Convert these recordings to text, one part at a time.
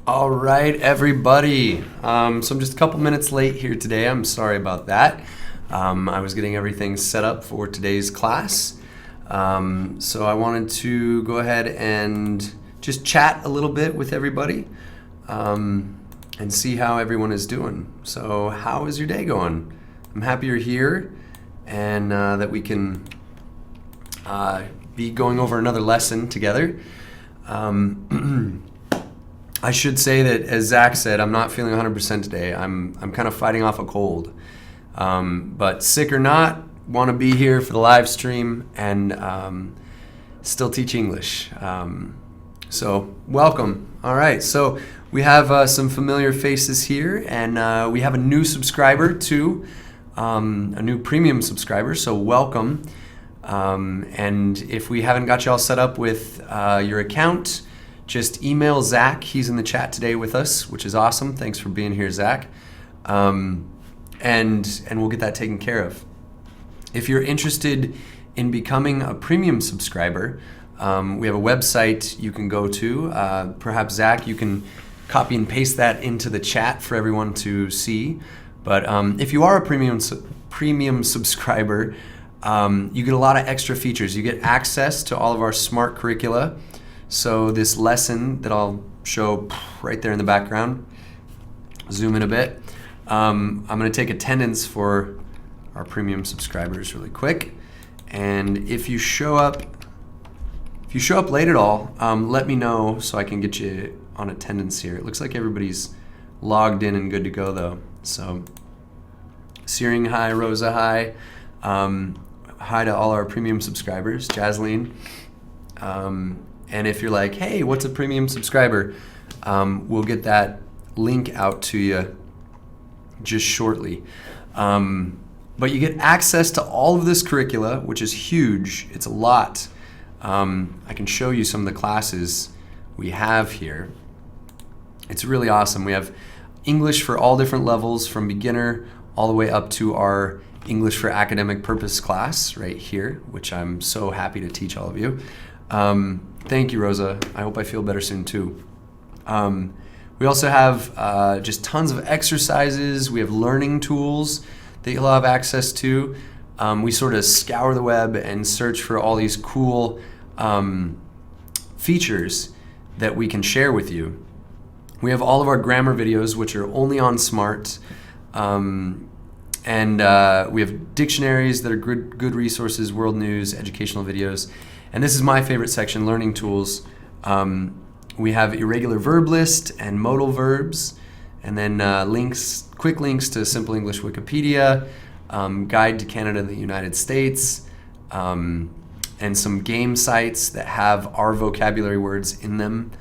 All right, everybody. So I'm just a couple minutes late here today. I'm sorry about that. I was getting everything set up for today's class. So I wanted to go ahead and just chat a little bit with everybody and see how everyone is doing. So how is your day going? I'm happy you're here and that we can be going over another lesson together. I should say that, as Zach said, I'm not feeling 100% today. I'm kind of fighting off a cold. But sick or not, want to be here for the live stream and still teach English. So welcome. All right, so we have some familiar faces here, and we have a new subscriber too, a new premium subscriber, so welcome. And if we haven't got you all set up with your account, just email Zach. He's in the chat today with us, which is awesome. Thanks for being here, Zach. And we'll get that taken care of. If you're interested in becoming a premium subscriber, we have a website you can go to. Perhaps, Zach, you can copy and paste that into the chat for everyone to see. But if you are a premium subscriber, you get a lot of extra features. You get access to all of our Smrt curricula. So this lesson that I'll show right there in the background, zoom in a bit. I'm going to take attendance for our premium subscribers really quick. And if you show up late at all, let me know so I can get you on attendance here. It looks like everybody's logged in and good to go though. So Searing, hi. Rosa, hi. Hi to all our premium subscribers. Jasleen. And if you're like, hey, what's a premium subscriber? We'll get that link out to you just shortly. But you get access to all of this curricula, which is huge. It's a lot. I can show you some of the classes we have here. It's really awesome. We have English for all different levels, from beginner all the way up to our English for academic purpose class right here, which I'm so happy to teach all of you. Thank you, Rosa. I hope I feel better soon too. We also have just tons of exercises. We have learning tools that you'll have access to. We sort of scour the web and search for all these cool features that we can share with you. We have all of our grammar videos, which are only on Smrt. And we have dictionaries that are good resources, world news, educational videos. And this is my favorite section, learning tools. We have irregular verb list and modal verbs, and then quick links to Simple English Wikipedia, Guide to Canada and the United States, and some game sites that have our vocabulary words in them.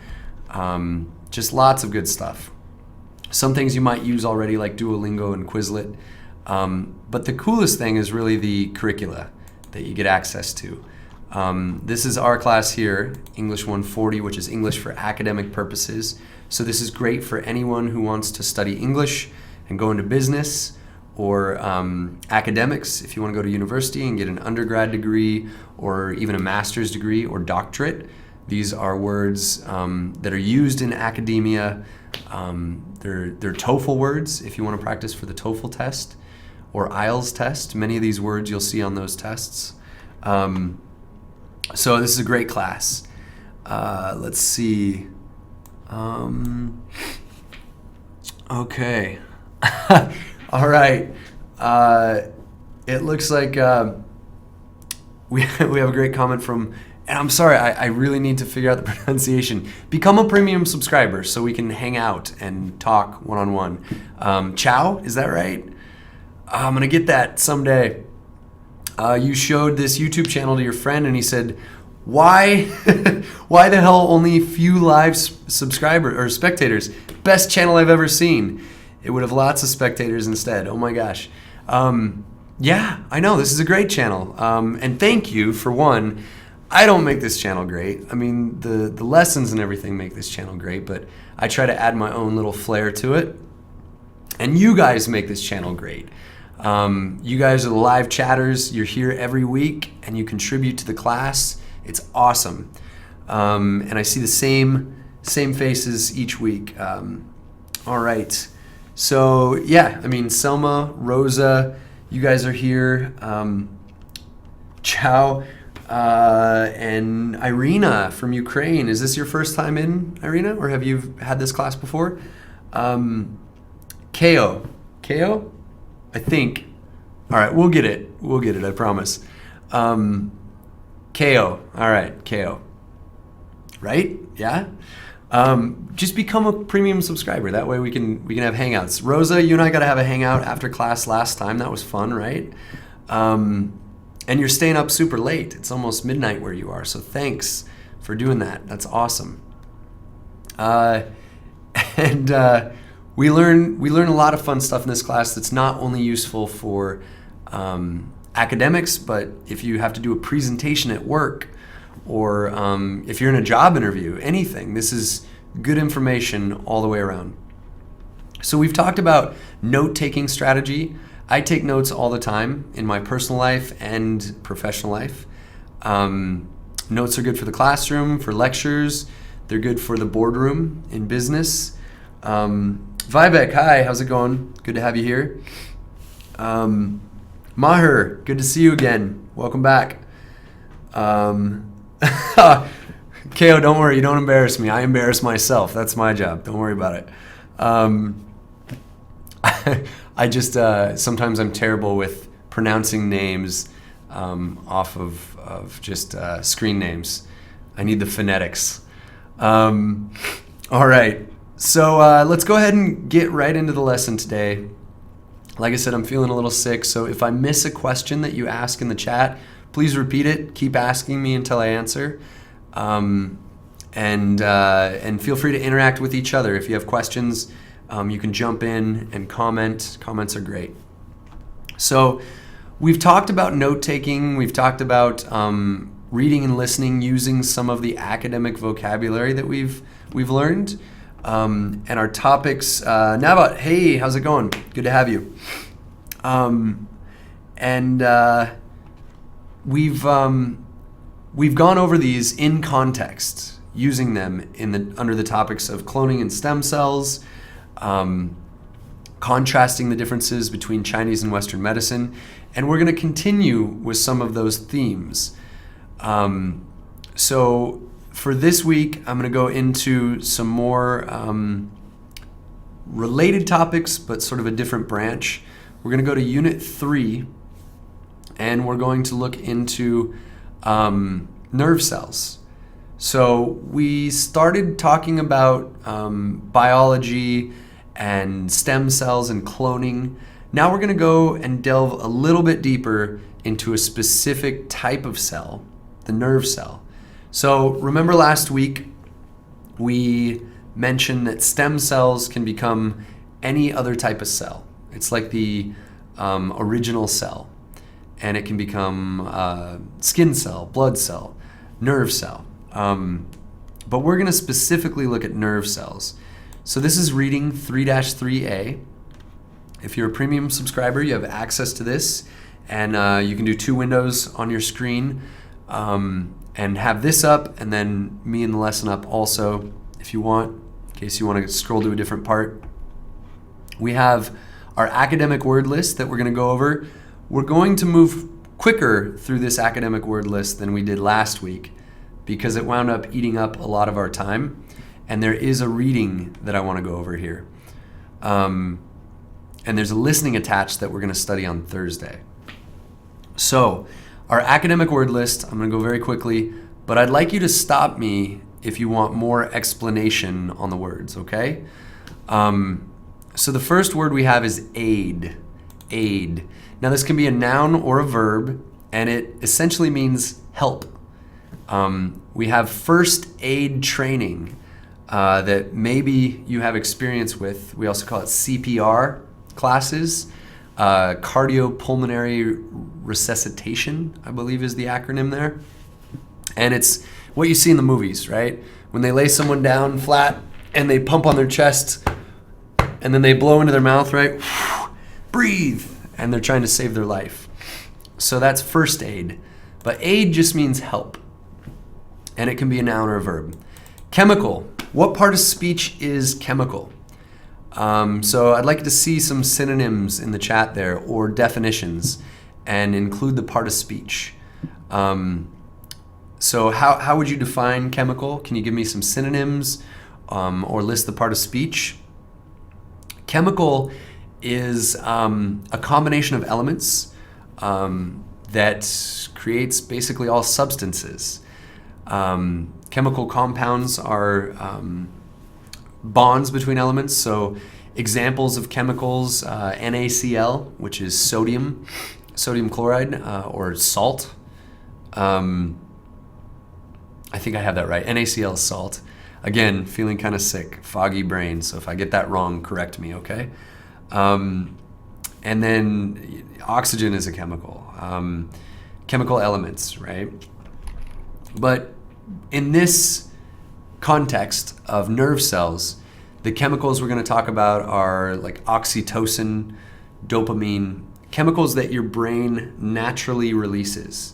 Just lots of good stuff. Some things you might use already, like Duolingo and Quizlet. But the coolest thing is really the curricula that you get access to. This is our class here, English 140, which is English for academic purposes. So this is great for anyone who wants to study English and go into business, or academics, if you want to go to university and get an undergrad degree or even a master's degree or doctorate. These are words that are used in academia. They're TOEFL words if you want to practice for the TOEFL test or IELTS test. Many of these words you'll see on those tests. So this is a great class. Let's see. Okay. All right. It looks like we have a great comment from, and I'm sorry, I really need to figure out the pronunciation. Become a premium subscriber so we can hang out and talk one-on-one. Chow, is that right? I'm going to get that someday. You showed this YouTube channel to your friend and he said, why the hell only few live subscribers or spectators? Best channel I've ever seen. It would have lots of spectators instead. Oh my gosh. Yeah, I know, this is a great channel. And thank you for one. I don't make this channel great. I mean, the lessons and everything make this channel great, but I try to add my own little flair to it. And you guys make this channel great. You guys are the live chatters. You're here every week and you contribute to the class. It's awesome. And I see the same same faces each week. All right. So yeah, I mean, Selma, Rosa, you guys are here. Ciao. And Irina from Ukraine. Is this your first time in, Irina, or have you had this class before? Ko, I think. All right, we'll get it. I promise. Ko. All right, Ko. Right? Yeah. Just become a premium subscriber. That way we can have hangouts. Rosa, you and I got to have a hangout after class last time. That was fun, right? And you're staying up super late. It's almost midnight where you are. So thanks for doing that. That's awesome. And we learn a lot of fun stuff in this class that's not only useful for academics, but if you have to do a presentation at work, or if you're in a job interview, anything, this is good information all the way around. So we've talked about note-taking strategy. I take notes all the time in my personal life and professional life. Notes are good for the classroom, for lectures. They're good for the boardroom in business. Vivek, hi, how's it going? Good to have you here. Maher, good to see you again. Welcome back. Ko, don't worry, you don't embarrass me. I embarrass myself. That's my job. Don't worry about it. I just, sometimes I'm terrible with pronouncing names off of just screen names. I need the phonetics. All right, so let's go ahead and get right into the lesson today. Like I said, I'm feeling a little sick, so if I miss a question that you ask in the chat, please repeat it. Keep asking me until I answer. And feel free to interact with each other. If you have questions, you can jump in and comment. Comments are great. So we've talked about note-taking. We've talked about reading and listening using some of the academic vocabulary that we've learned. And our topics, Nabat, hey, how's it going? Good to have you. We've gone over these in context, using them under the topics of cloning and stem cells, contrasting the differences between Chinese and Western medicine, and we're going to continue with some of those themes. So for this week, I'm going to go into some more related topics, but sort of a different branch. We're going to go to Unit 3, and we're going to look into nerve cells. So we started talking about biology and stem cells and cloning. Now we're going to go and delve a little bit deeper into a specific type of cell, the nerve cell. So remember last week we mentioned that stem cells can become any other type of cell. It's like the original cell, and it can become skin cell, blood cell, nerve cell. But we're going to specifically look at nerve cells. So this is reading 3-3A. If you're a premium subscriber, you have access to this, and you can do 2 windows on your screen and have this up, and then me and the lesson up also, if you want, in case you want to scroll to a different part. We have our academic word list that we're going to go over. We're going to move quicker through this academic word list than we did last week because it wound up eating up a lot of our time. And there is a reading that I want to go over here. And there's a listening attached that we're going to study on Thursday. So our academic word list, I'm going to go very quickly, but I'd like you to stop me if you want more explanation on the words, okay? So the first word we have is aid. Aid. Now this can be a noun or a verb, and it essentially means help. We have first aid training that maybe you have experience with. We also call it CPR classes. Cardiopulmonary resuscitation, I believe is the acronym there. And it's what you see in the movies, right? When they lay someone down flat and they pump on their chest and then they blow into their mouth, right? Breathe. And they're trying to save their life. So that's first aid. But aid just means help. And it can be a noun or a verb. Chemical. What part of speech is chemical? So I'd like to see some synonyms in the chat there or definitions and include the part of speech. So how would you define chemical? Can you give me some synonyms or list the part of speech? Chemical is a combination of elements that creates basically all substances. Chemical compounds are bonds between elements. So examples of chemicals, NaCl, which is sodium chloride or salt. I think I have that right. NaCl is salt. Again, feeling kind of sick, foggy brain. So if I get that wrong, correct me, okay? And then oxygen is a chemical. Chemical elements, right? But in this context of nerve cells, the chemicals we're going to talk about are like oxytocin, dopamine, chemicals that your brain naturally releases.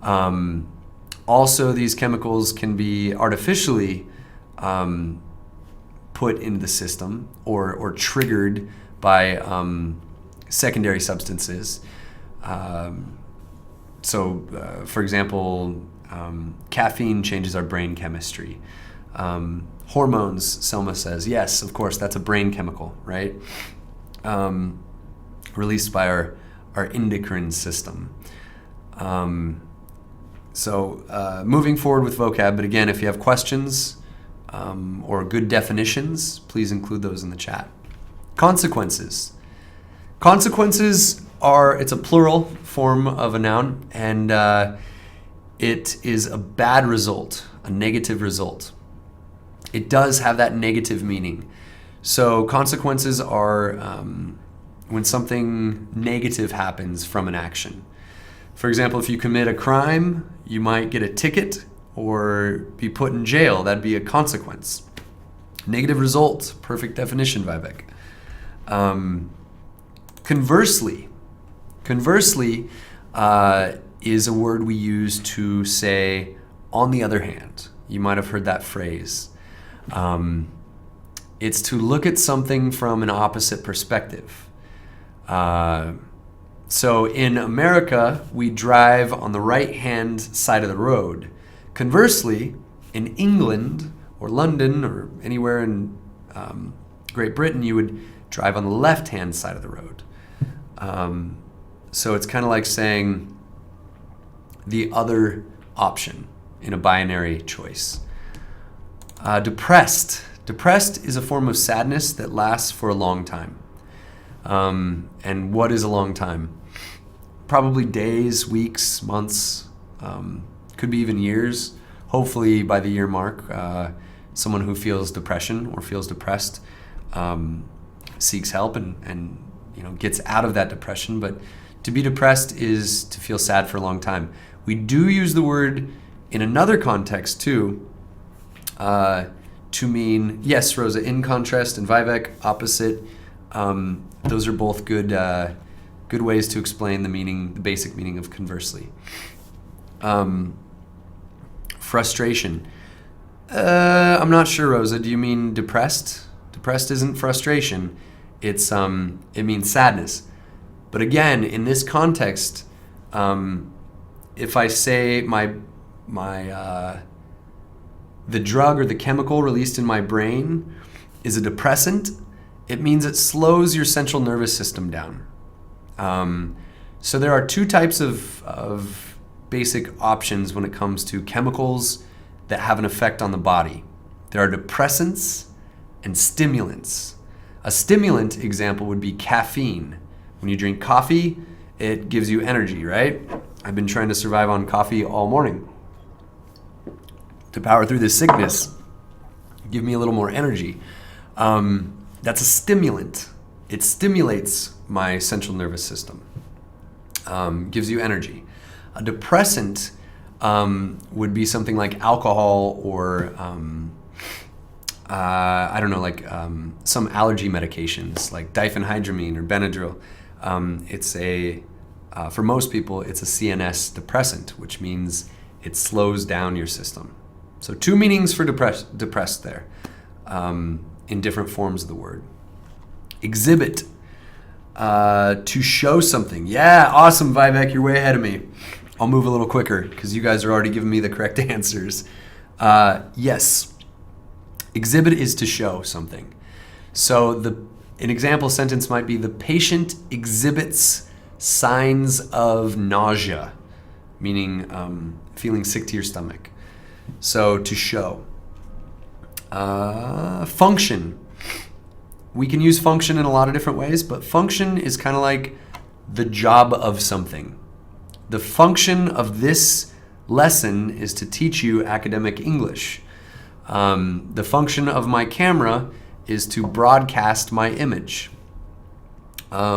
Also, these chemicals can be artificially put into the system or triggered by secondary substances. For example, caffeine changes our brain chemistry. Hormones, Selma says, yes, of course, that's a brain chemical, right? Released by our endocrine system. Moving forward with vocab, but again, if you have questions or good definitions, please include those in the chat. Consequences. Consequences it's a plural form of a noun, and it is a bad result, a negative result. It does have that negative meaning. So consequences are when something negative happens from an action. For example, if you commit a crime, you might get a ticket or be put in jail. That'd be a consequence. Negative result, perfect definition, Vivek. Conversely is a word we use to say, on the other hand. You might have heard that phrase. It's to look at something from an opposite perspective. So in America, we drive on the right-hand side of the road. Conversely, in England or London or anywhere in Great Britain, you would drive on the left-hand side of the road. So it's kind of like saying the other option in a binary choice. Depressed. Depressed is a form of sadness that lasts for a long time. And what is a long time? Probably days, weeks, months, could be even years. Hopefully by the year mark, someone who feels depression or feels depressed seeks help and gets out of that depression. But to be depressed is to feel sad for a long time. We do use the word in another context too, to mean, yes, Rosa, in contrast, and Vivek, opposite. Those are both good ways to explain the basic meaning of conversely. Frustration. I'm not sure, Rosa. Do you mean depressed? Depressed isn't frustration. It means sadness. But again, in this context, if I say the drug or the chemical released in my brain is a depressant, it means it slows your central nervous system down. So there are two types of basic options when it comes to chemicals that have an effect on the body. There are depressants and stimulants. A stimulant example would be caffeine. When you drink coffee, it gives you energy, right? I've been trying to survive on coffee all morning to power through this sickness. Give me a little more energy. That's a stimulant. It stimulates my central nervous system, gives you energy. A depressant would be something like alcohol or some allergy medications like diphenhydramine or Benadryl. For most people, it's a CNS depressant, which means it slows down your system. So two meanings for depressed there. in different forms of the word. Exhibit, to show something. Yeah, awesome, Vivek, you're way ahead of me. I'll move a little quicker because you guys are already giving me the correct answers. Yes, exhibit is to show something. So an example sentence might be, the patient exhibits signs of nausea, meaning feeling sick to your stomach. So to show. Function. We can use function in a lot of different ways, but function is kind of like the job of something. The function of this lesson is to teach you academic English. The function of my camera is to broadcast my image. The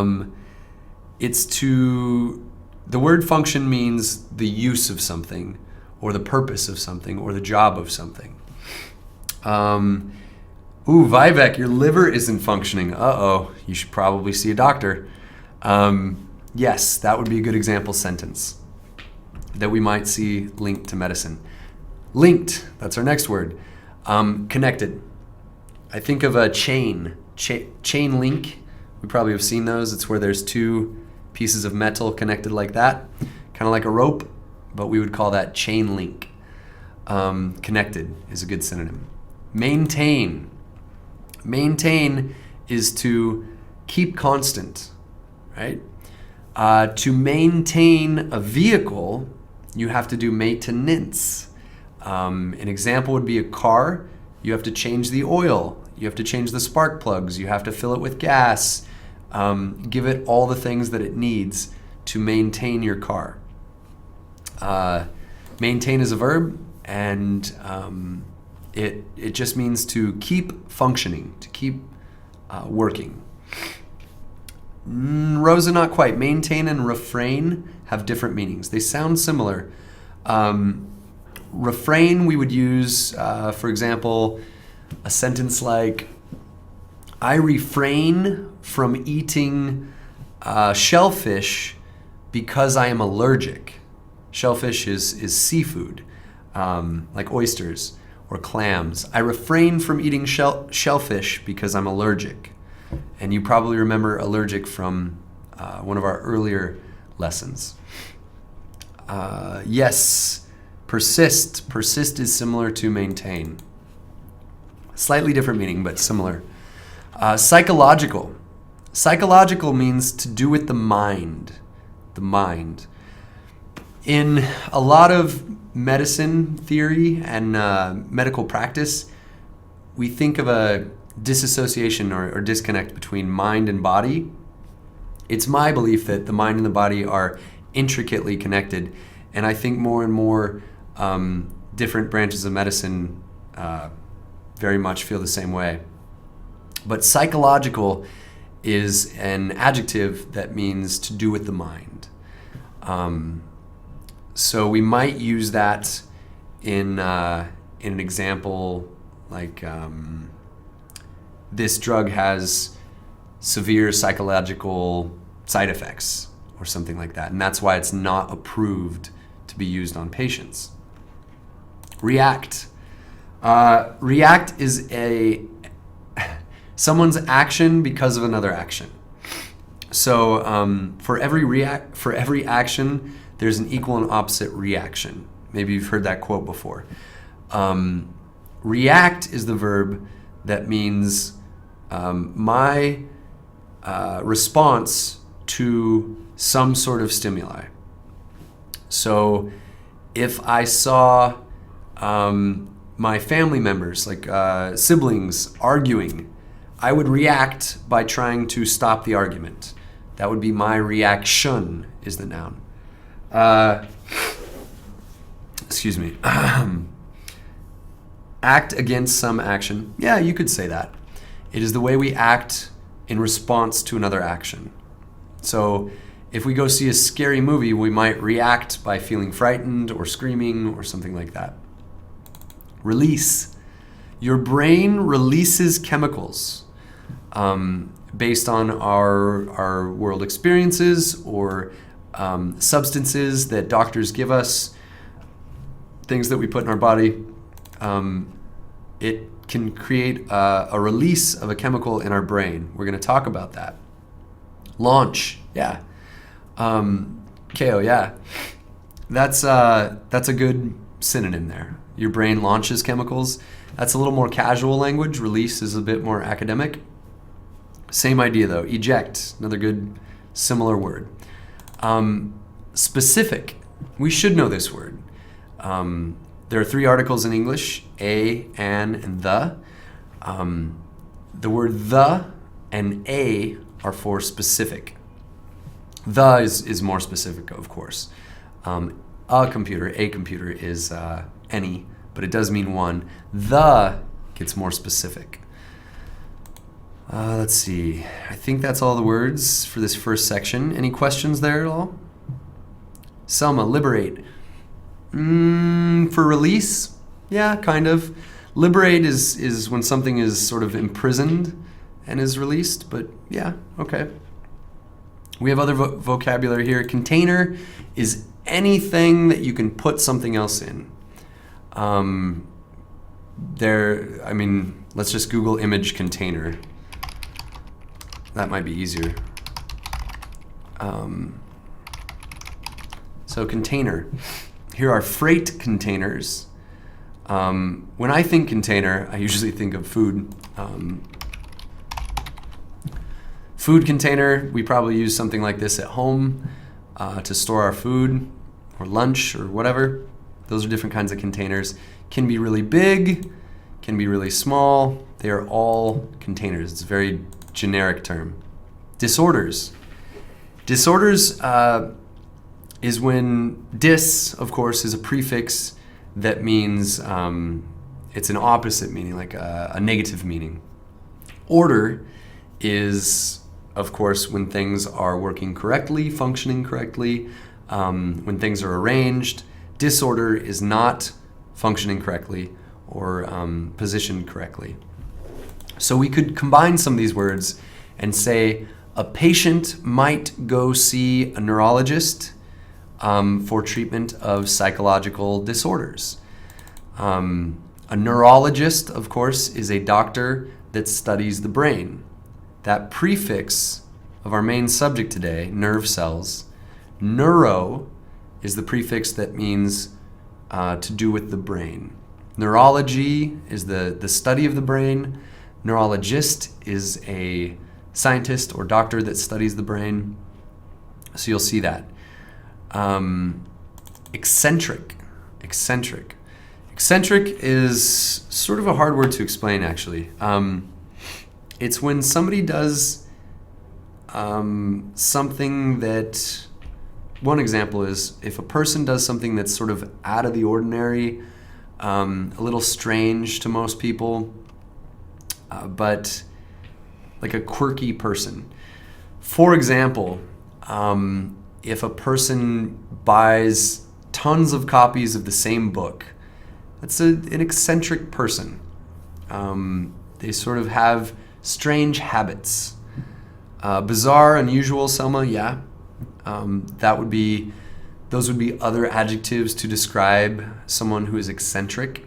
word function means the use of something, or the purpose of something, or the job of something. Vivek, your liver isn't functioning. Uh-oh, you should probably see a doctor. Yes, that would be a good example sentence that we might see linked to medicine. Linked, that's our next word. Connected. I think of a chain link. We probably have seen those. It's where there's two pieces of metal connected like that, kind of like a rope, but we would call that chain link. Connected is a good synonym. Maintain. Maintain is to keep constant, right? To maintain a vehicle, you have to do maintenance. An example would be a car. You have to change the oil. You have to change the spark plugs. You have to fill it with gas. Give it all the things that it needs to maintain your car. Maintain is a verb, and it just means to keep functioning, to keep working. Rosa, not quite. Maintain and refrain have different meanings. They sound similar. Refrain we would use, for example, a sentence like, I refrain from eating shellfish because I am allergic. Shellfish is seafood, like oysters or clams. I refrain from eating shellfish because I'm allergic. And you probably remember allergic from one of our earlier lessons. Yes, persist. Persist is similar to maintain. Slightly different meaning, but similar. Psychological. Psychological means to do with the mind. The mind. In a lot of medicine theory and medical practice, we think of a disassociation or disconnect between mind and body. It's my belief that the mind and the body are intricately connected, and I think more and more different branches of medicine very much feel the same way. But psychological is an adjective that means to do with the mind. So we might use that in an example like, this drug has severe psychological side effects or something like that, and that's why it's not approved to be used on patients. React. React is someone's action because of another action. So for every action, there's an equal and opposite reaction. Maybe you've heard that quote before. React is the verb that means my response to some sort of stimuli. So if I saw my family members, like siblings, arguing, I would react by trying to stop the argument. That would be my reaction, is the noun. Excuse me. Act against some action. Yeah, you could say that. It is the way we act in response to another action. So if we go see a scary movie, we might react by feeling frightened or screaming or something like that. Release. Your brain releases chemicals based on our world experiences or substances that doctors give us, things that we put in our body. can create a release of a chemical in our brain. We're going to talk about that. Launch, yeah. KO, yeah. That's a good synonym there. Your brain launches chemicals. That's a little more casual language. Release is a bit more academic. Same idea though. Eject, another good similar word. Specific, we should know this word. There are 3 articles in English, a, an, and the. The word the and a are for specific. The is more specific, of course. A computer is any, but it does mean one. The gets more specific. Let's see. I think that's all the words for this first section. Any questions there at all? Selma, liberate. For release? Yeah, kind of. Liberate is when something is sort of imprisoned and is released, but yeah, okay. We have other vocabulary here. Container is anything that you can put something else in. Let's just Google image container. That might be easier. So container. Here are freight containers. When I think container, I usually think of food. Food container, we probably use something like this at home to store our food or lunch or whatever. Those are different kinds of containers. Can be really big, can be really small. They are all containers. It's a very generic term. Disorders. Disorders is when dis, of course, is a prefix that means it's an opposite meaning, like a negative meaning. Order is, of course, when things are working correctly, functioning correctly, when things are arranged. Disorder is not functioning correctly or positioned correctly. So we could combine some of these words and say a patient might go see a neurologist for treatment of psychological disorders. A neurologist, of course, is a doctor that studies the brain. That prefix of our main subject today, nerve cells, neuro is the prefix that means to do with the brain. Neurology is the study of the brain. Neurologist is a scientist or doctor that studies the brain. So you'll see that. Eccentric. Eccentric. Eccentric is sort of a hard word to explain, actually. It's when somebody does something that, one example is if a person does something that's sort of out of the ordinary, a little strange to most people, but like a quirky person. For example, if a person buys tons of copies of the same book, that's an eccentric person. They sort of have strange habits. Bizarre, unusual, Selma, yeah. Those would be other adjectives to describe someone who is eccentric.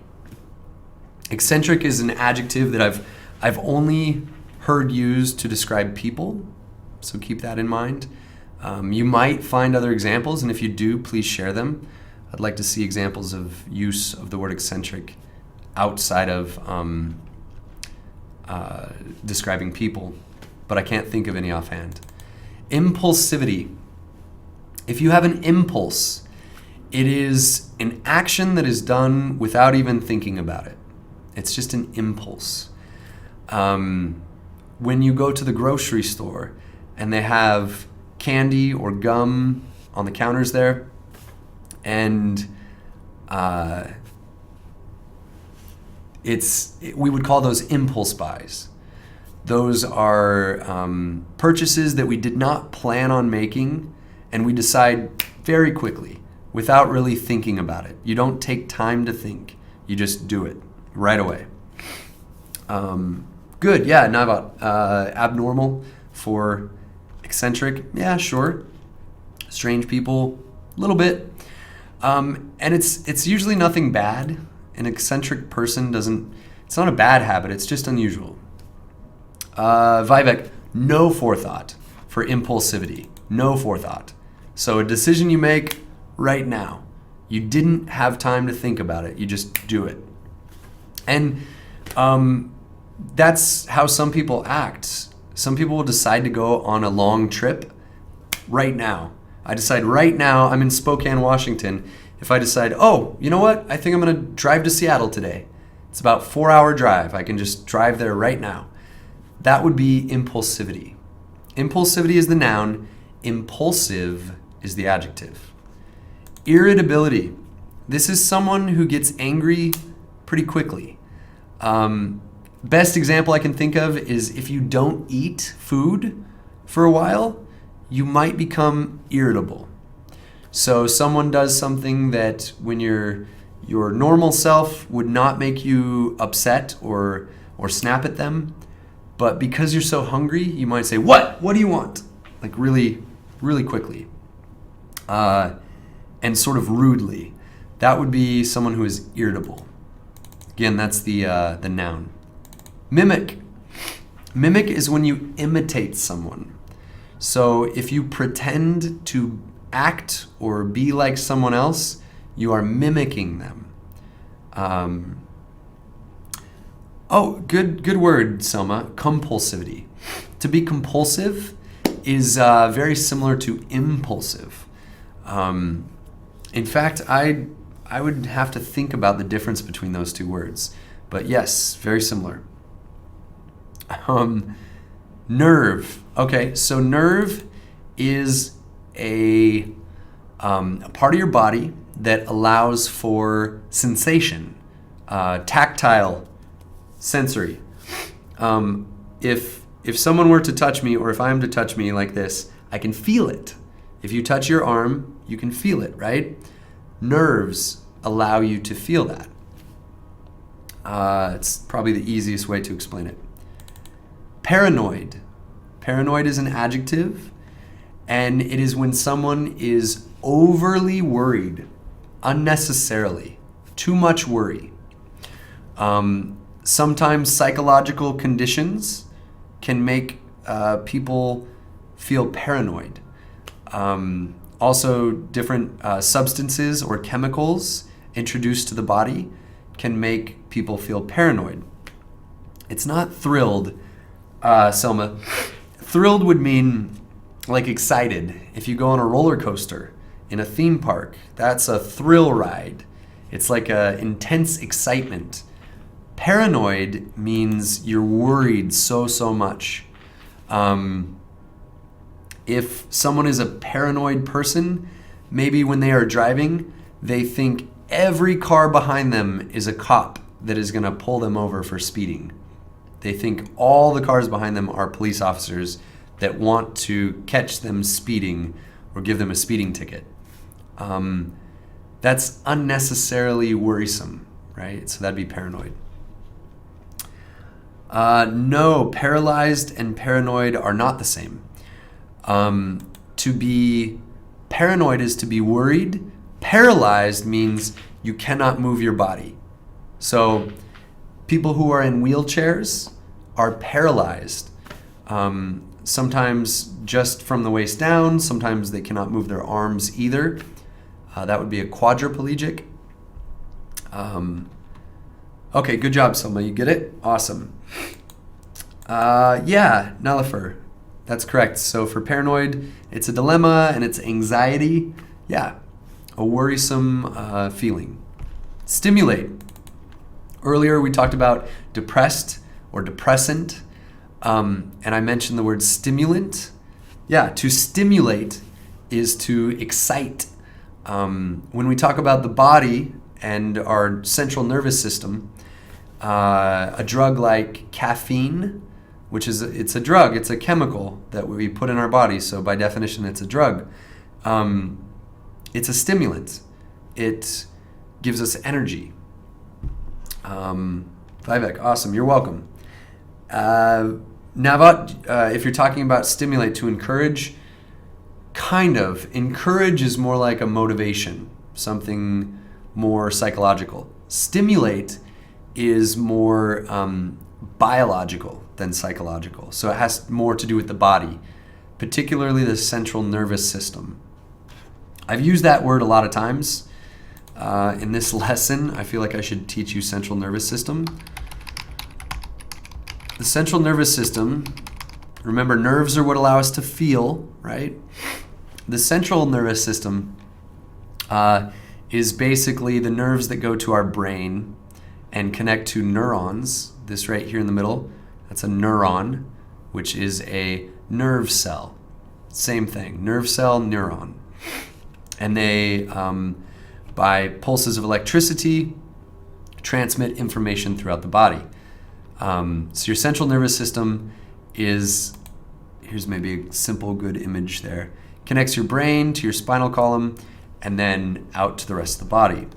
Eccentric is an adjective that I've only heard used to describe people, so keep that in mind. You might find other examples, and if you do, please share them. I'd like to see examples of use of the word eccentric outside of describing people, but I can't think of any offhand. Impulsivity. If you have an impulse, it is an action that is done without even thinking about it. It's just an impulse. When you go to the grocery store and they have candy or gum on the counters there, and we would call those impulse buys. Those are purchases that we did not plan on making, and we decide very quickly without really thinking about it. You don't take time to think. You just do it right away. Good, yeah, now about abnormal for eccentric. Yeah, sure. Strange people, a little bit. And it's usually nothing bad. An eccentric person doesn't It's not a bad habit, it's just unusual. Vivek, no forethought for impulsivity. No forethought. So a decision you make right now. You didn't have time to think about it. You just do it. And that's how some people act. Some people will decide to go on a long trip right now. I decide right now, I'm in Spokane, Washington. If I decide, oh, you know what? I think I'm going to drive to Seattle today. It's about a 4-hour drive. I can just drive there right now. That would be impulsivity. Impulsivity is the noun. Impulsive is the adjective. Irritability. This is someone who gets angry pretty quickly. Best example I can think of is if you don't eat food for a while, you might become irritable. So someone does something that when your normal self would not make you upset or snap at them, but because you're so hungry, you might say, "What? What do you want?" Like really, really quickly. And sort of rudely. That would be someone who is irritable. Again, that's the noun. Mimic. Mimic is when you imitate someone. So if you pretend to act or be like someone else, you are mimicking them. Good word, Selma. Compulsivity. To be compulsive is very similar to impulsive. In fact, I would have to think about the difference between those two words. But yes, very similar. Nerve. Okay, so nerve is a part of your body that allows for sensation, tactile, sensory. If someone were to touch me, or if I am to touch me like this, I can feel it. If you touch your arm, you can feel it, right? Nerves allow you to feel that. It's probably the easiest way to explain it. Paranoid. Paranoid is an adjective, and it is when someone is overly worried, unnecessarily, too much worry. Sometimes psychological conditions can make people feel paranoid. Also, different substances or chemicals introduced to the body can make people feel paranoid. It's not thrilled, Selma. Thrilled would mean like excited. If you go on a roller coaster in a theme park, that's a thrill ride. It's like an intense excitement. Paranoid means you're worried so much. If someone is a paranoid person, maybe when they are driving, they think every car behind them is a cop that is going to pull them over for speeding. They think all the cars behind them are police officers that want to catch them speeding or give them a speeding ticket. That's unnecessarily worrisome, right? So that'd be paranoid. No, paralyzed and paranoid are not the same. To be paranoid is to be worried. Paralyzed means you cannot move your body. So people who are in wheelchairs are paralyzed. Sometimes just from the waist down. Sometimes they cannot move their arms either. That would be a quadriplegic. Okay, good job, Selma. You get it? Awesome. Yeah, Nalifer. That's correct. So for paranoid, it's a dilemma and it's anxiety. Yeah, a worrisome feeling. Stimulate. Earlier we talked about depressed or depressant, and I mentioned the word stimulant. Yeah, to stimulate is to excite. When we talk about the body and our central nervous system, a drug like caffeine, which is it's a drug, it's a chemical that we put in our body, so by definition it's a drug. It's a stimulant. It gives us energy. Vivek, awesome, you're welcome. Navat, if you're talking about stimulate, to encourage, kind of. Encourage is more like a motivation, something more psychological. Stimulate is more biological than psychological. So it has more to do with the body, particularly the central nervous system. I've used that word a lot of times. In this lesson, I feel like I should teach you central nervous system. The central nervous system, remember, nerves are what allow us to feel, right? The central nervous system is basically the nerves that go to our brain and connect to neurons. This right here in the middle, that's a neuron, which is a nerve cell. Same thing, nerve cell, neuron. And they, by pulses of electricity, transmit information throughout the body. So your central nervous system is, here's maybe a simple, good image there, connects your brain to your spinal column and then out to the rest of the body.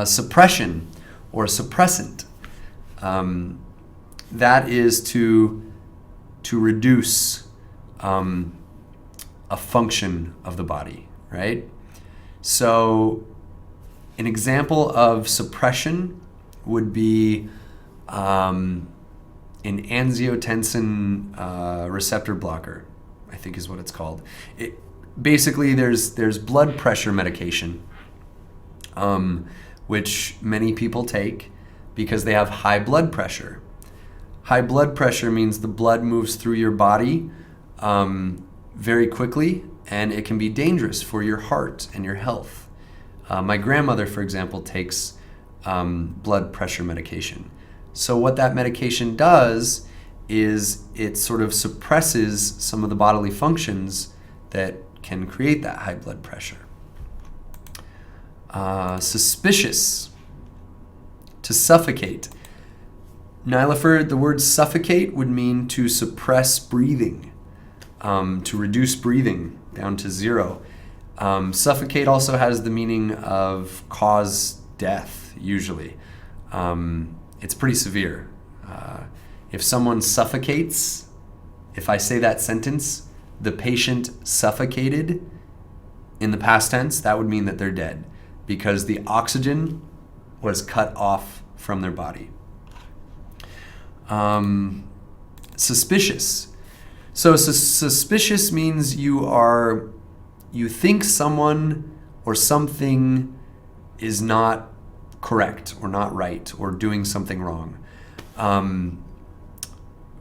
Suppression or suppressant, that is to reduce a function of the body, right? So an example of suppression would be an angiotensin receptor blocker, I think is what it's called. Basically, there's blood pressure medication, which many people take because they have high blood pressure. High blood pressure means the blood moves through your body very quickly, and it can be dangerous for your heart and your health. My grandmother, for example, takes blood pressure medication. So what that medication does is it sort of suppresses some of the bodily functions that can create that high blood pressure. Suspicious, to suffocate. Nylafer, the word suffocate would mean to suppress breathing, to reduce breathing down to zero. Suffocate also has the meaning of cause death, usually. It's pretty severe. If someone suffocates, if I say that sentence, the patient suffocated, in the past tense, that would mean that they're dead because the oxygen was cut off from their body. Suspicious. So suspicious means you think someone or something is not correct or not right or doing something wrong.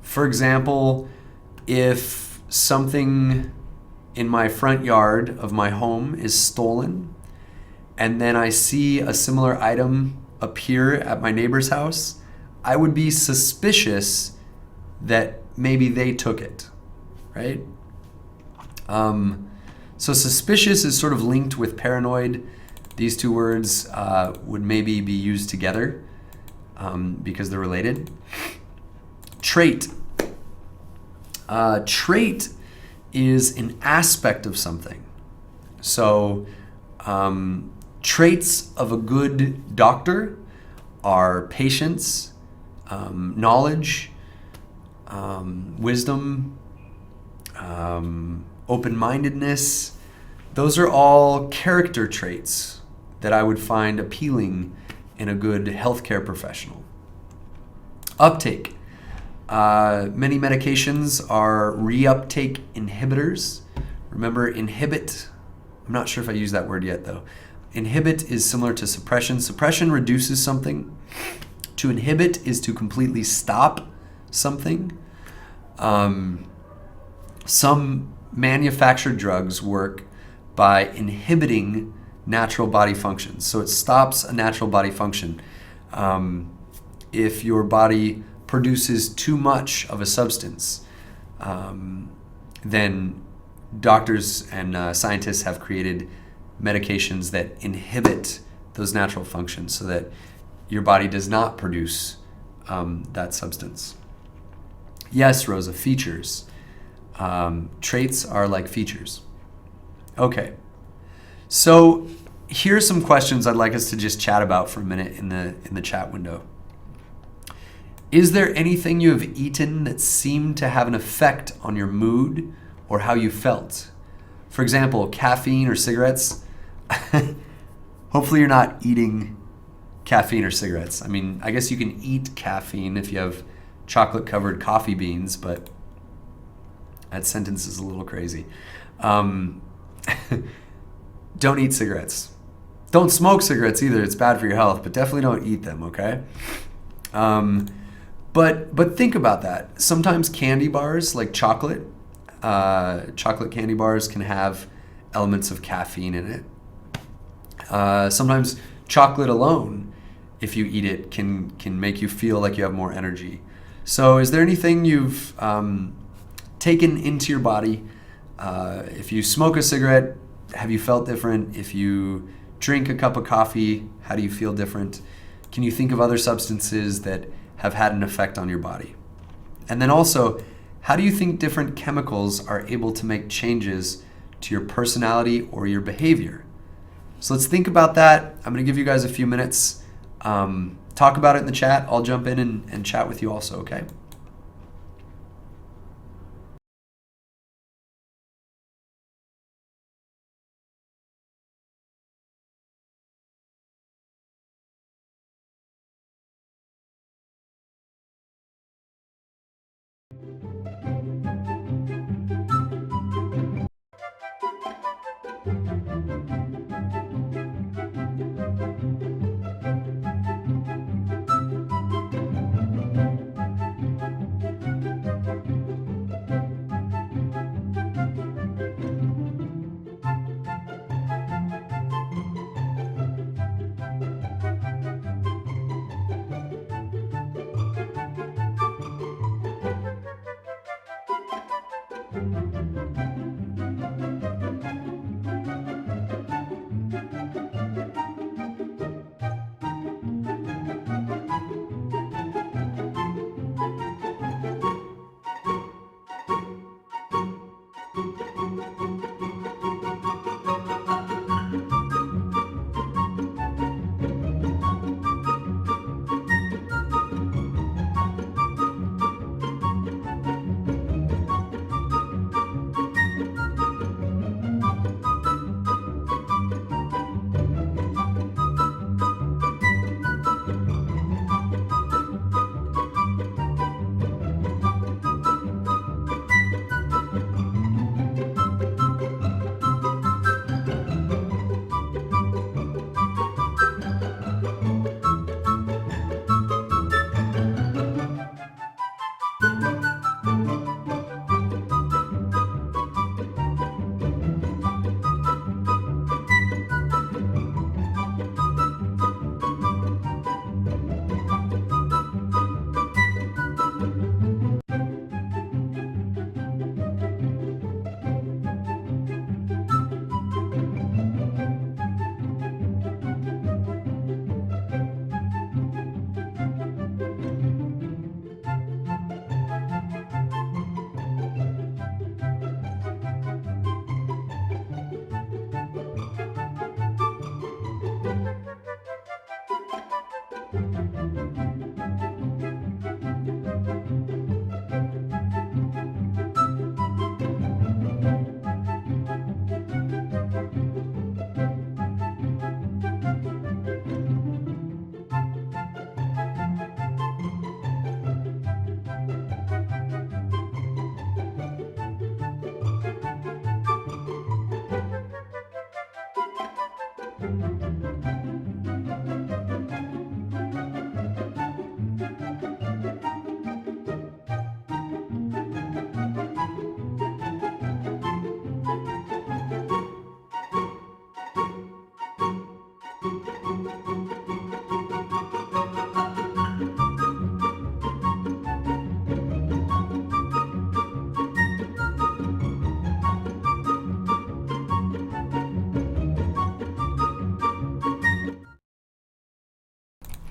For example, if something in my front yard of my home is stolen, and then I see a similar item appear at my neighbor's house, I would be suspicious that maybe they took it, right? So suspicious is sort of linked with paranoid. These two words would maybe be used together because they're related. Trait. Trait is an aspect of something. So traits of a good doctor are patience, knowledge, wisdom, open-mindedness. Those are all character traits that I would find appealing in a good healthcare professional. Uptake. Many medications are reuptake inhibitors. Remember, inhibit, I'm not sure if I used that word yet though. Inhibit is similar to suppression. Suppression reduces something. To inhibit is to completely stop something. Some manufactured drugs work by inhibiting natural body functions. So it stops a natural body function. If your body produces too much of a substance, then doctors and scientists have created medications that inhibit those natural functions so that your body does not produce that substance. Yes, Rosa, features. Traits are like features. Okay, so here's some questions I'd like us to just chat about for a minute in the chat window. Is there anything you have eaten that seemed to have an effect on your mood or how you felt? For example, caffeine or cigarettes. Hopefully you're not eating caffeine or cigarettes. I mean, I guess you can eat caffeine if you have chocolate-covered coffee beans, but that sentence is a little crazy. Don't eat cigarettes. Don't smoke cigarettes either. It's bad for your health, but definitely don't eat them, okay? But think about that. Sometimes candy bars, like chocolate candy bars can have elements of caffeine in it. Sometimes chocolate alone, if you eat it, can make you feel like you have more energy. So is there anything you've taken into your body? If you smoke a cigarette, have you felt different? If you drink a cup of coffee, how do you feel different? Can you think of other substances that have had an effect on your body? And then also, how do you think different chemicals are able to make changes to your personality or your behavior? So let's think about that. I'm going to give you guys a few minutes. Talk about it in the chat. I'll jump in and chat with you also, okay?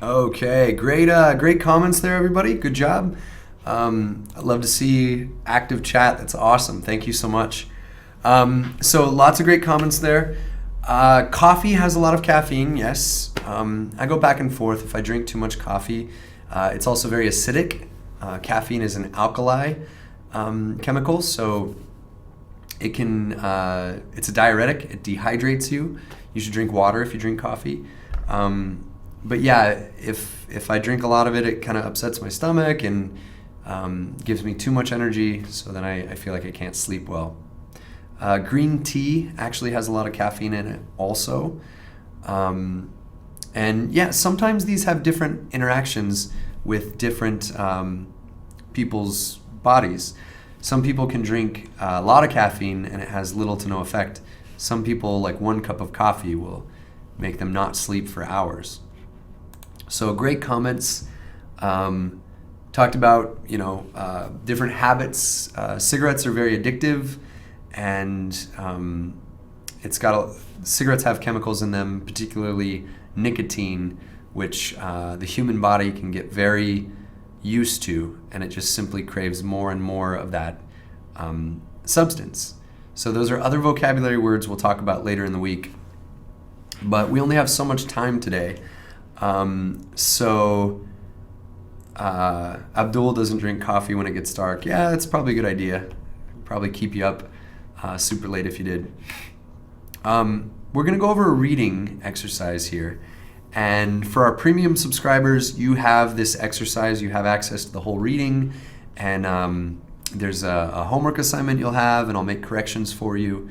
Okay, great comments there, everybody. Good job. I'd love to see active chat. That's awesome. Thank you so much. So lots of great comments there. Coffee has a lot of caffeine, yes. I go back and forth if I drink too much coffee. It's also very acidic. Caffeine is an alkali chemical, so it can, it's a diuretic. It dehydrates you. You should drink water if you drink coffee. But yeah, if I drink a lot of it, it kind of upsets my stomach and gives me too much energy, so then I feel like I can't sleep well. Green tea actually has a lot of caffeine in it also. And yeah, sometimes these have different interactions with different people's bodies. Some people can drink a lot of caffeine and it has little to no effect. Some people, like 1 cup of coffee will make them not sleep for hours. So great comments. Talked about, different habits. Cigarettes are very addictive, and cigarettes have chemicals in them, particularly nicotine, which the human body can get very used to, and it just simply craves more and more of that substance. So those are other vocabulary words we'll talk about later in the week. But we only have so much time today. Abdul doesn't drink coffee when it gets dark. Yeah, that's probably a good idea. Probably keep you up super late if you did. We're going to go over a reading exercise here. And for our premium subscribers, you have this exercise. You have access to the whole reading. And there's a homework assignment you'll have, and I'll make corrections for you.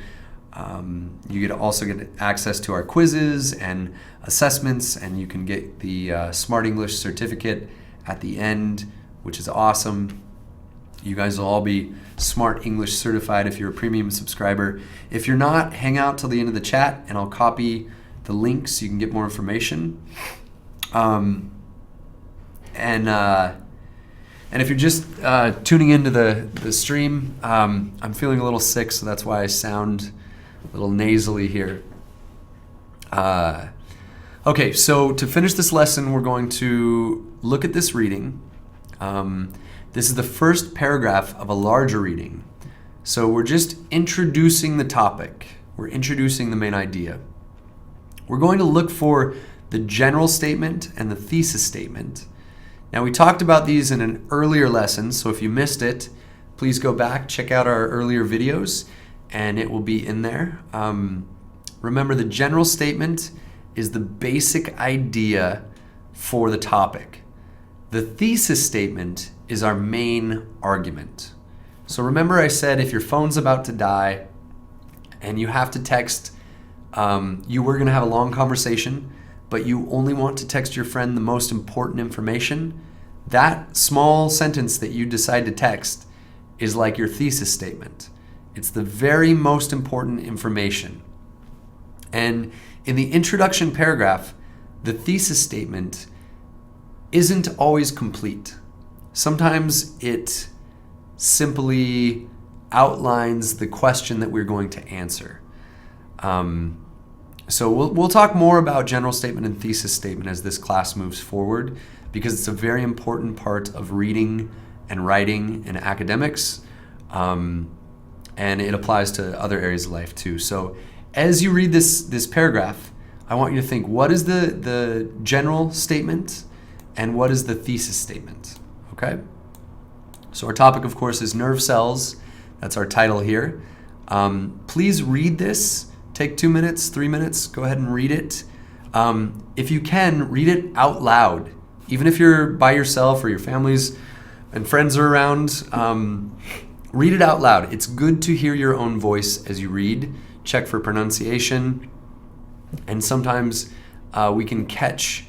You also get access to our quizzes and assessments, and you can get the Smart English certificate at the end, which is awesome. You guys will all be Smart English certified if you're a premium subscriber. If you're not, hang out till the end of the chat, and I'll copy the link so you can get more information. And if you're just tuning into the stream, I'm feeling a little sick, so that's why I sound a little nasally here. Okay, so to finish this lesson, we're going to look at this reading. This is the first paragraph of a larger reading. So we're just introducing the topic. We're introducing the main idea. We're going to look for the general statement and the thesis statement. Now, we talked about these in an earlier lesson, so if you missed it, please go back, check out our earlier videos, and it will be in there. Remember, the general statement is the basic idea for the topic. The thesis statement is our main argument. So remember I said if your phone's about to die and you have to text, you were going to have a long conversation, but you only want to text your friend the most important information, that small sentence that you decide to text is like your thesis statement. It's the very most important information. And in the introduction paragraph, the thesis statement isn't always complete. Sometimes it simply outlines the question that we're going to answer. So we'll talk more about general statement and thesis statement as this class moves forward, because it's a very important part of reading and writing in academics, and it applies to other areas of life too. So as you read this paragraph, I want you to think, what is the general statement and what is the thesis statement? Okay? So our topic, of course, is nerve cells. That's our title here. Please read this. Take 2 minutes, 3 minutes. Go ahead and read it. If you can, read it out loud. Even if you're by yourself or your families and friends are around, read it out loud. It's good to hear your own voice as you read. Check for pronunciation. And sometimes we can catch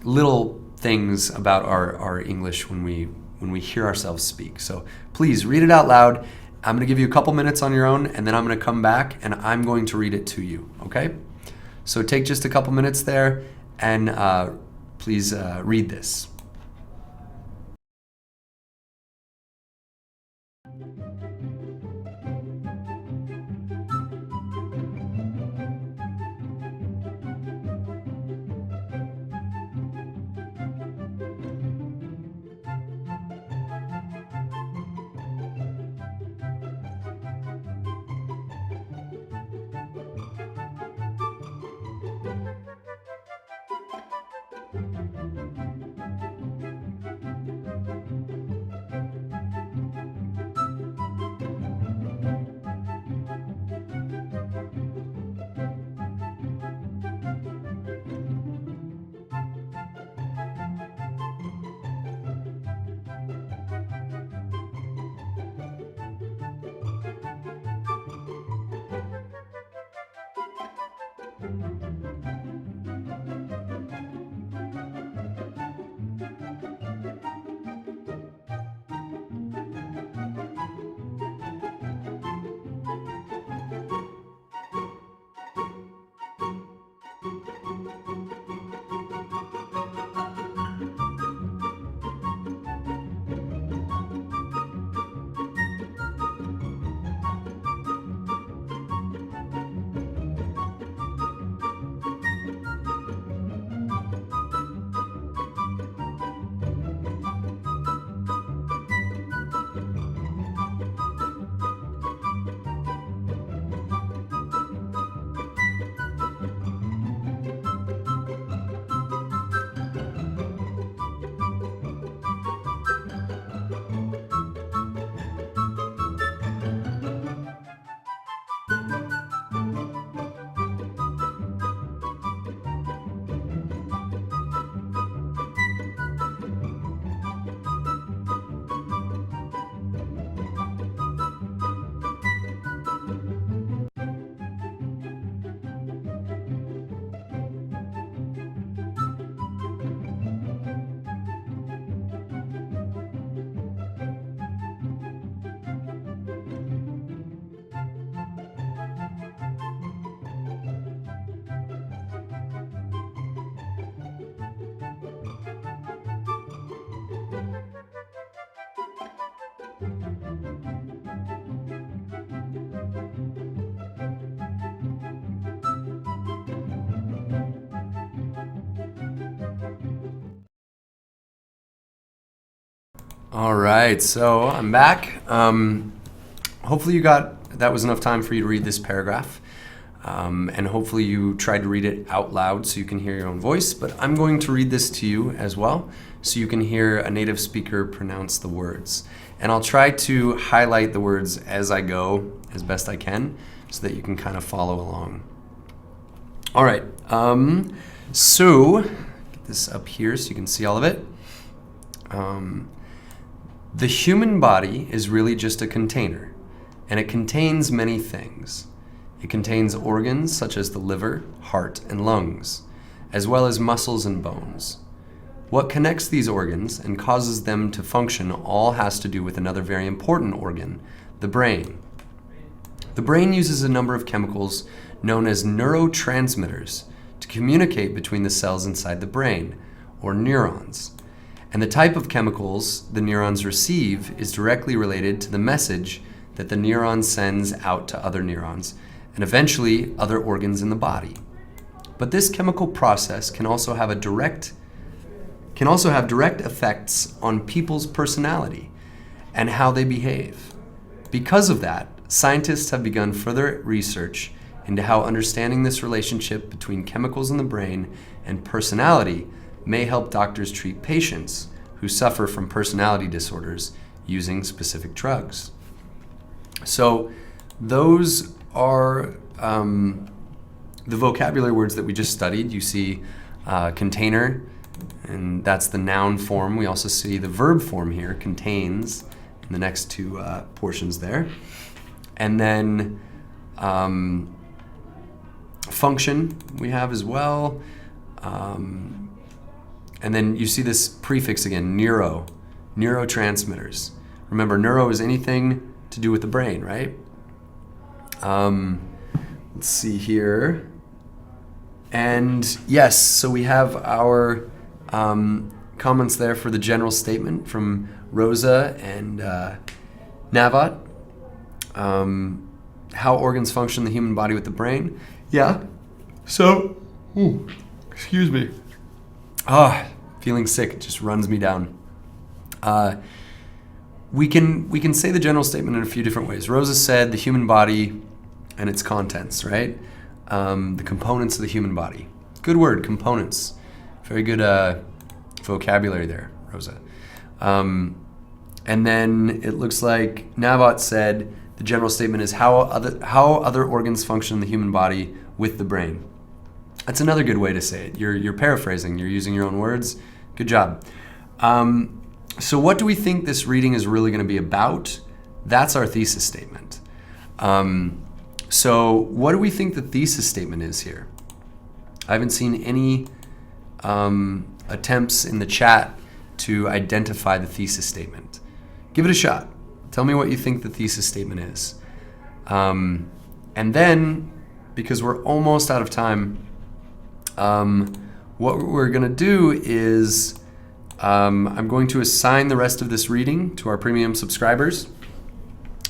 little things about our English when we hear ourselves speak. So please read it out loud. I'm going to give you a couple minutes on your own, and then I'm going to come back and I'm going to read it to you, okay? So take just a couple minutes there and please read this. All right, so I'm back. Hopefully that was enough time for you to read this paragraph. And hopefully you tried to read it out loud so you can hear your own voice, but I'm going to read this to you as well so you can hear a native speaker pronounce the words. And I'll try to highlight the words as I go as best I can so that you can kind of follow along. All right, so get this up here so you can see all of it. The human body is really just a container, and it contains many things. It contains organs such as the liver, heart, and lungs, as well as muscles and bones. What connects these organs and causes them to function all has to do with another very important organ, the brain. The brain uses a number of chemicals known as neurotransmitters to communicate between the cells inside the brain, or neurons. And the type of chemicals the neurons receive is directly related to the message that the neuron sends out to other neurons and eventually other organs in the body. But this chemical process can also have direct effects on people's personality and how they behave. Because of that, scientists have begun further research into how understanding this relationship between chemicals in the brain and personality may help doctors treat patients who suffer from personality disorders using specific drugs. So those are the vocabulary words that we just studied. You see container, and that's the noun form. We also see the verb form here, contains, in the next two portions there. And then function we have as well. And then you see this prefix again, neurotransmitters. Remember, neuro is anything to do with the brain, right? Let's see here. And yes, so we have our comments there for the general statement from Rosa and Navat. How organs function in the human body with the brain. Yeah, so, excuse me. Feeling sick, it just runs me down. We can say the general statement in a few different ways. Rosa said the human body and its contents, right? The components of the human body. Good word, components. Very good vocabulary there, Rosa. And then it looks like Navat said the general statement is how other organs function in the human body with the brain. That's another good way to say it. You're paraphrasing. You're using your own words. Good job. So what do we think this reading is really going to be about? That's our thesis statement. So what do we think the thesis statement is here? I haven't seen any attempts in the chat to identify the thesis statement. Give it a shot. Tell me what you think the thesis statement is. And then, because we're almost out of time, what we're going to do is I'm going to assign the rest of this reading to our premium subscribers,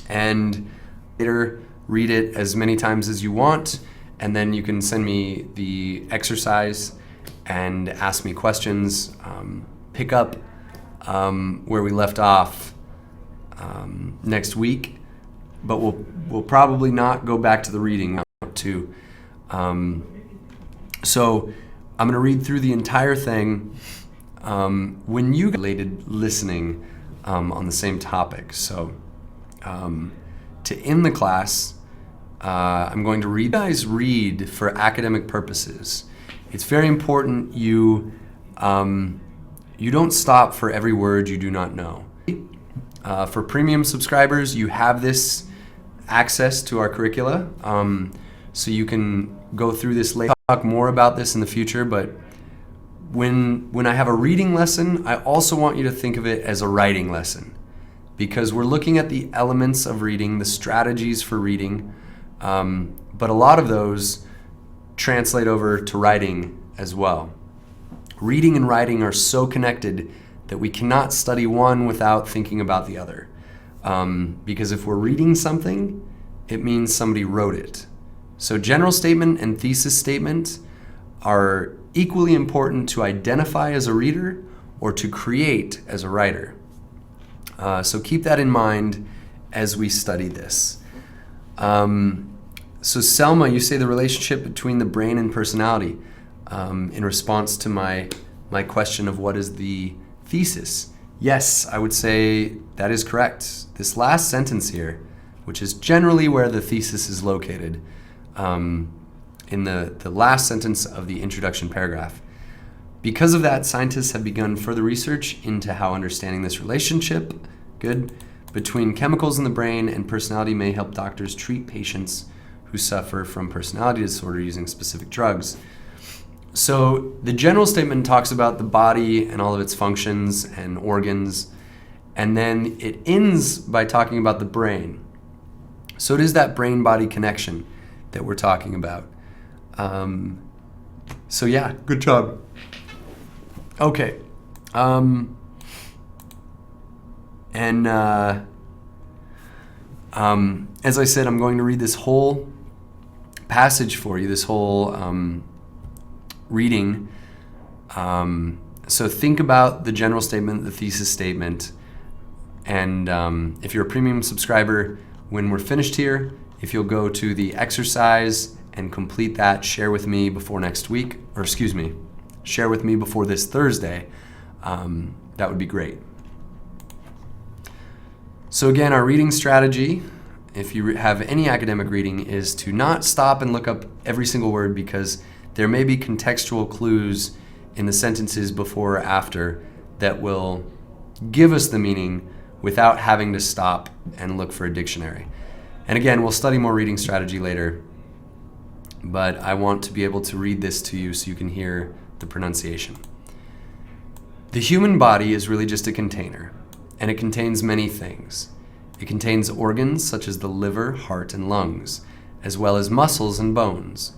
and later read it as many times as you want, and then you can send me the exercise and ask me questions. Pick up where we left off next week, but we'll probably not go back to the reading too. So I'm going to read through the entire thing when you related listening on the same topic. So to end the class, I'm going to read. You guys read for academic purposes. It's very important you don't stop for every word you do not know. For premium subscribers, you have this access to our curricula, so you can go through this later. Talk more about this in the future, but when I have a reading lesson, I also want you to think of it as a writing lesson, because we're looking at the elements of reading, the strategies for reading, but a lot of those translate over to writing as well. Reading and writing are so connected that we cannot study one without thinking about the other. Because if we're reading something, it means somebody wrote it. So general statement and thesis statement are equally important to identify as a reader or to create as a writer. So keep that in mind as we study this. So Selma, you say the relationship between the brain and personality in response to my question of what is the thesis. Yes, I would say that is correct. This last sentence here, which is generally where the thesis is located, in the last sentence of the introduction paragraph. Because of that, scientists have begun further research into how understanding this relationship, between chemicals in the brain and personality may help doctors treat patients who suffer from personality disorder using specific drugs. So the general statement talks about the body and all of its functions and organs, and then it ends by talking about the brain. So it is that brain-body connection that we're talking about. So yeah, good job. Okay. As I said, I'm going to read this whole passage for you, this whole reading. So think about the general statement, the thesis statement, and if you're a premium subscriber, when we're finished here, if you'll go to the exercise and complete that, share with me before next week, share with me before this Thursday, that would be great. So again, our reading strategy, if you have any academic reading, is to not stop and look up every single word, because there may be contextual clues in the sentences before or after that will give us the meaning without having to stop and look for a dictionary. And again, we'll study more reading strategy later, but I want to be able to read this to you so you can hear the pronunciation. The human body is really just a container, and it contains many things. It contains organs such as the liver, heart, and lungs, as well as muscles and bones.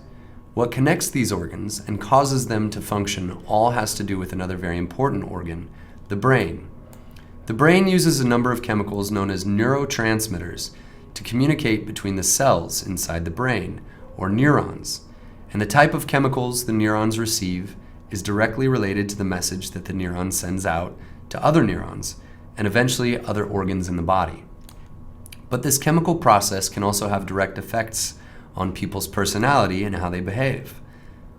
What connects these organs and causes them to function all has to do with another very important organ, the brain. The brain uses a number of chemicals known as neurotransmitters to communicate between the cells inside the brain, or neurons. And the type of chemicals the neurons receive is directly related to the message that the neuron sends out to other neurons, and eventually other organs in the body. But this chemical process can also have direct effects on people's personality and how they behave.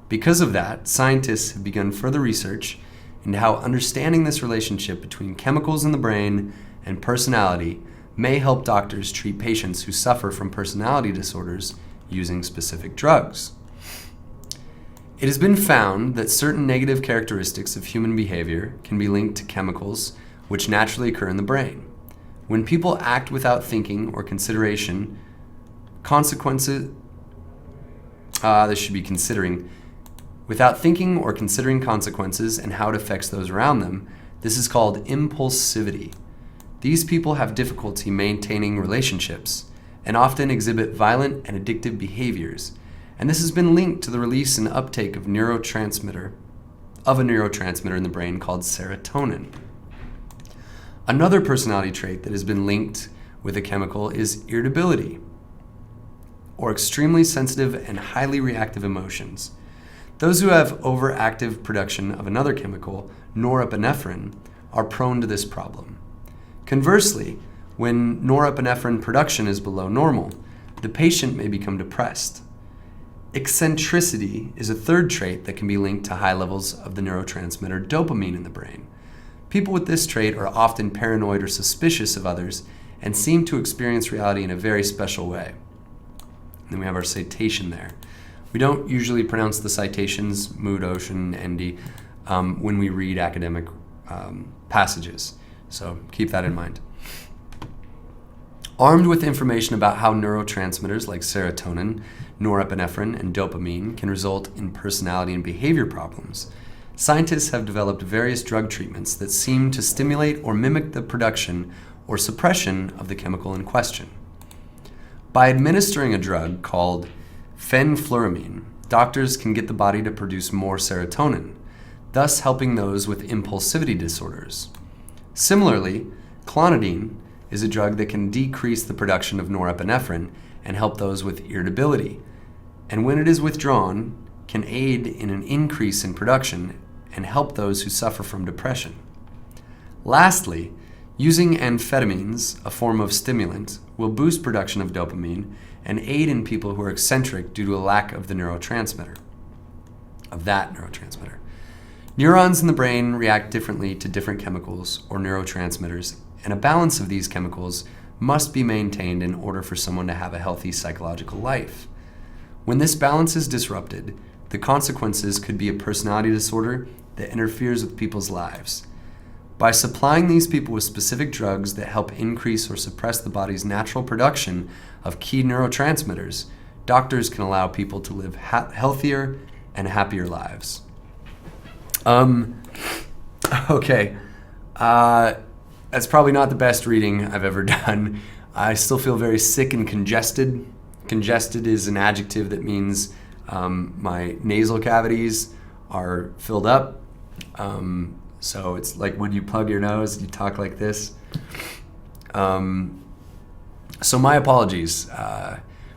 Because of that, scientists have begun further research into how understanding this relationship between chemicals in the brain and personality may help doctors treat patients who suffer from personality disorders using specific drugs. It has been found that certain negative characteristics of human behavior can be linked to chemicals which naturally occur in the brain. When people act without thinking or consideration, without thinking or considering consequences and how it affects those around them, this is called impulsivity. These people have difficulty maintaining relationships and often exhibit violent and addictive behaviors, and this has been linked to the release and uptake of a neurotransmitter in the brain called serotonin. Another personality trait that has been linked with a chemical is irritability, or extremely sensitive and highly reactive emotions. Those who have overactive production of another chemical, norepinephrine, are prone to this problem. Conversely, when norepinephrine production is below normal, the patient may become depressed. Eccentricity is a third trait that can be linked to high levels of the neurotransmitter dopamine in the brain. People with this trait are often paranoid or suspicious of others and seem to experience reality in a very special way. And then we have our citation there. We don't usually pronounce the citations, mood, ocean, ND, when we read academic passages. So keep that in mind. Armed with information about how neurotransmitters like serotonin, norepinephrine, and dopamine can result in personality and behavior problems, scientists have developed various drug treatments that seem to stimulate or mimic the production or suppression of the chemical in question. By administering a drug called fenfluramine, doctors can get the body to produce more serotonin, thus helping those with impulsivity disorders. Similarly, clonidine is a drug that can decrease the production of norepinephrine and help those with irritability, and when it is withdrawn, can aid in an increase in production and help those who suffer from depression. Lastly, Using amphetamines, a form of stimulant, will boost production of dopamine and aid in people who are eccentric due to a lack of the neurotransmitter, of that neurotransmitter. Neurons in the brain react differently to different chemicals or neurotransmitters, and a balance of these chemicals must be maintained in order for someone to have a healthy psychological life. When this balance is disrupted, the consequences could be a personality disorder that interferes with people's lives. By supplying these people with specific drugs that help increase or suppress the body's natural production of key neurotransmitters, doctors can allow people to live healthier and happier lives. Okay. That's probably not the best reading I've ever done. I still feel very sick and congested. Congested is an adjective that means my nasal cavities are filled up. So it's like when you plug your nose, you talk like this. So my apologies.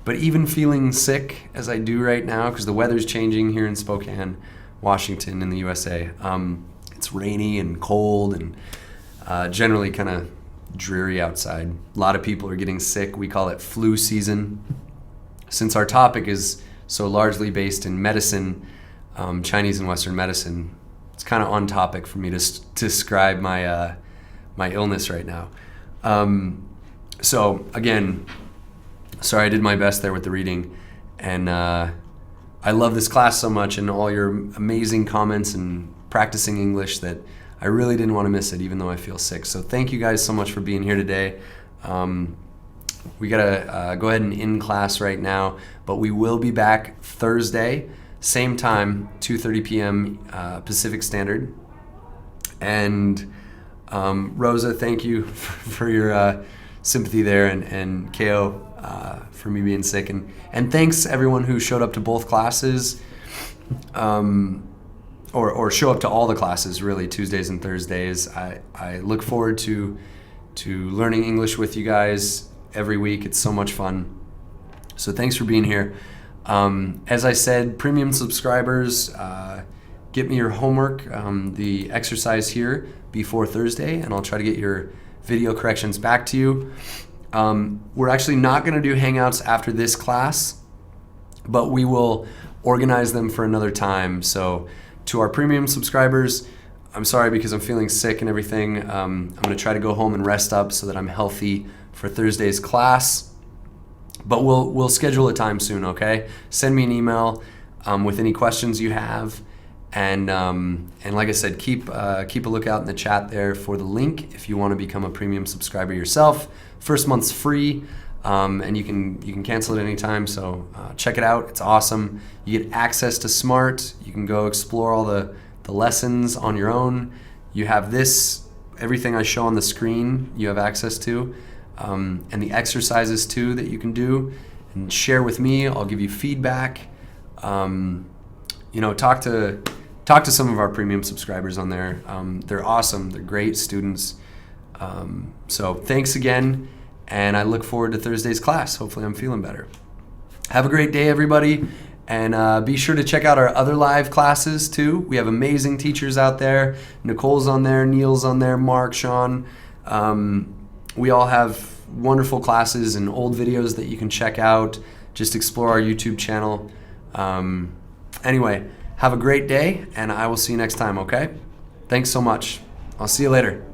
But even feeling sick as I do right now, because the weather's changing here in Spokane, Washington in the USA. It's rainy and cold and generally kind of dreary outside. A lot of people are getting sick. We call it flu season. Since our topic is so largely based in medicine, Chinese and Western medicine, it's kind of on topic for me to describe my my illness right now. So again, sorry I did my best there with the reading, and I love this class so much and all your amazing comments and practicing English that I really didn't want to miss it, even though I feel sick. So thank you guys so much for being here today. We gotta go ahead and end class right now, but we will be back Thursday, same time, 2:30 p.m. Pacific Standard. And Rosa, thank you for your sympathy there, and KO for me being sick. And thanks everyone who showed up to both classes, or show up to all the classes, really, Tuesdays and Thursdays. I look forward to learning English with you guys every week. It's so much fun. So thanks for being here. As I said, premium subscribers, get me your homework, the exercise here before Thursday, and I'll try to get your video corrections back to you. We're actually not going to do Hangouts after this class, but we will organize them for another time. So to our premium subscribers, I'm sorry because I'm feeling sick and everything. I'm going to try to go home and rest up so that I'm healthy for Thursday's class. But we'll schedule a time soon, okay? Send me an email with any questions you have. And like I said, keep a lookout in the chat there for the link if you want to become a premium subscriber yourself. First month's free, and you can cancel it anytime. So check it out; it's awesome. You get access to Smrt. You can go explore all the lessons on your own. You have everything I show on the screen. You have access to, and the exercises too that you can do and share with me. I'll give you feedback. Talk to some of our premium subscribers on there. They're awesome. They're great students. So thanks again, and I look forward to Thursday's class. Hopefully I'm feeling better. Have a great day, everybody, and be sure to check out our other live classes too. We have amazing teachers out there. Nicole's on there, Neil's on there, Mark, Sean. We all have wonderful classes and old videos that you can check out. Just explore our YouTube channel. Anyway, have a great day, and I will see you next time, okay? Thanks so much. I'll see you later.